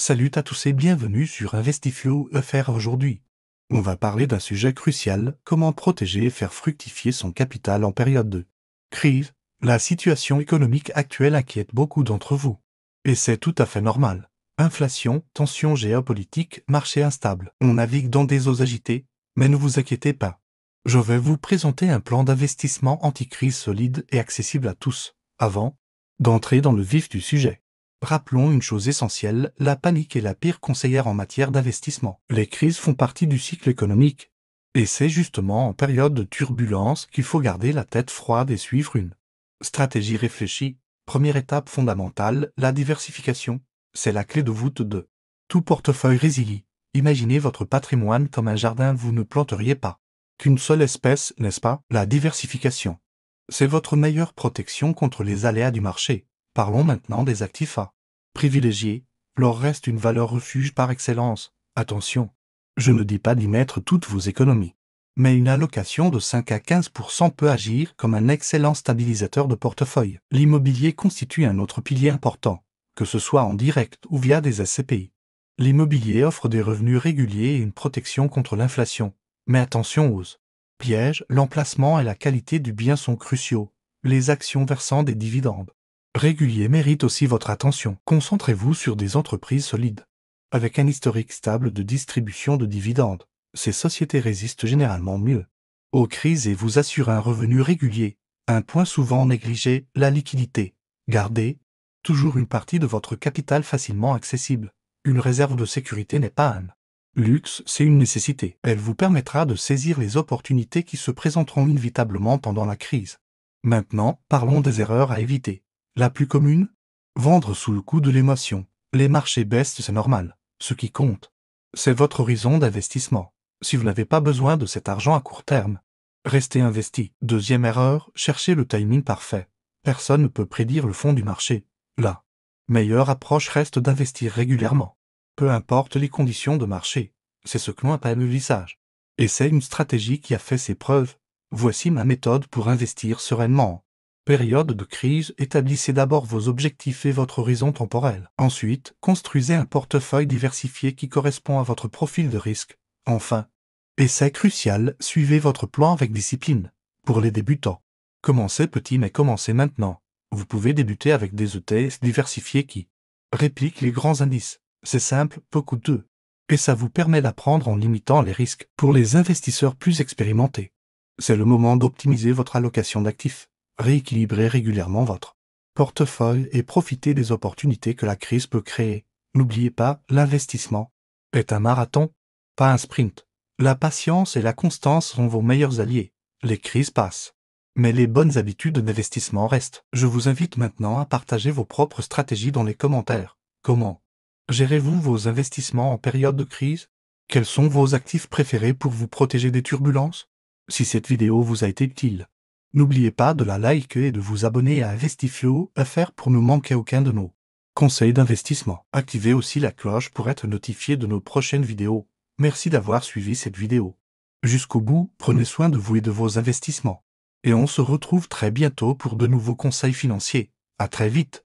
Salut à tous et bienvenue sur Investiflow FR aujourd'hui. On va parler d'un sujet crucial, comment protéger et faire fructifier son capital en période de crise. La situation économique actuelle inquiète beaucoup d'entre vous. Et c'est tout à fait normal. Inflation, tensions géopolitiques, marché instable. On navigue dans des eaux agitées, mais ne vous inquiétez pas. Je vais vous présenter un plan d'investissement anti-crise solide et accessible à tous, avant d'entrer dans le vif du sujet. Rappelons une chose essentielle, la panique est la pire conseillère en matière d'investissement. Les crises font partie du cycle économique. Et c'est justement en période de turbulence qu'il faut garder la tête froide et suivre une stratégie réfléchie. Première étape fondamentale, la diversification. C'est la clé de voûte de tout portefeuille résilient. Imaginez votre patrimoine comme un jardin, vous ne planteriez pas qu'une seule espèce, n'est-ce pas? La diversification. C'est votre meilleure protection contre les aléas du marché. Parlons maintenant des actifs à privilégier. L'or reste une valeur refuge par excellence. Attention, je ne dis pas d'y mettre toutes vos économies. Mais une allocation de 5 à 15% peut agir comme un excellent stabilisateur de portefeuille. L'immobilier constitue un autre pilier important, que ce soit en direct ou via des SCPI. L'immobilier offre des revenus réguliers et une protection contre l'inflation. Mais attention aux pièges, l'emplacement et la qualité du bien sont cruciaux. Les actions versant des dividendes réguliers méritent aussi votre attention. Concentrez-vous sur des entreprises solides, avec un historique stable de distribution de dividendes. Ces sociétés résistent généralement mieux aux crises et vous assurent un revenu régulier. Un point souvent négligé, la liquidité. Gardez toujours une partie de votre capital facilement accessible. Une réserve de sécurité n'est pas un luxe, c'est une nécessité. Elle vous permettra de saisir les opportunités qui se présenteront inévitablement pendant la crise. Maintenant, parlons des erreurs à éviter. La plus commune? Vendre sous le coup de l'émotion. Les marchés baissent, c'est normal. Ce qui compte, c'est votre horizon d'investissement. Si vous n'avez pas besoin de cet argent à court terme, restez investi. Deuxième erreur, cherchez le timing parfait. Personne ne peut prédire le fond du marché. La meilleure approche reste d'investir régulièrement. Peu importe les conditions de marché. C'est ce que l'on appelle le lissage. Et c'est une stratégie qui a fait ses preuves. Voici ma méthode pour investir sereinement. Période de crise, établissez d'abord vos objectifs et votre horizon temporel. Ensuite, construisez un portefeuille diversifié qui correspond à votre profil de risque. Enfin, et c'est crucial, suivez votre plan avec discipline. Pour les débutants, commencez petit mais commencez maintenant. Vous pouvez débuter avec des ETF diversifiés qui répliquent les grands indices. C'est simple, peu coûteux. Et ça vous permet d'apprendre en limitant les risques. Pour les investisseurs plus expérimentés, c'est le moment d'optimiser votre allocation d'actifs. Rééquilibrez régulièrement votre portefeuille et profitez des opportunités que la crise peut créer. N'oubliez pas, l'investissement est un marathon, pas un sprint. La patience et la constance sont vos meilleurs alliés. Les crises passent, mais les bonnes habitudes d'investissement restent. Je vous invite maintenant à partager vos propres stratégies dans les commentaires. Comment gérez-vous vos investissements en période de crise? Quels sont vos actifs préférés pour vous protéger des turbulences? Si cette vidéo vous a été utile, n'oubliez pas de la liker et de vous abonner à Investiflow FR pour ne manquer aucun de nos conseils d'investissement. Activez aussi la cloche pour être notifié de nos prochaines vidéos. Merci d'avoir suivi cette vidéo jusqu'au bout, prenez soin de vous et de vos investissements. Et on se retrouve très bientôt pour de nouveaux conseils financiers. À très vite.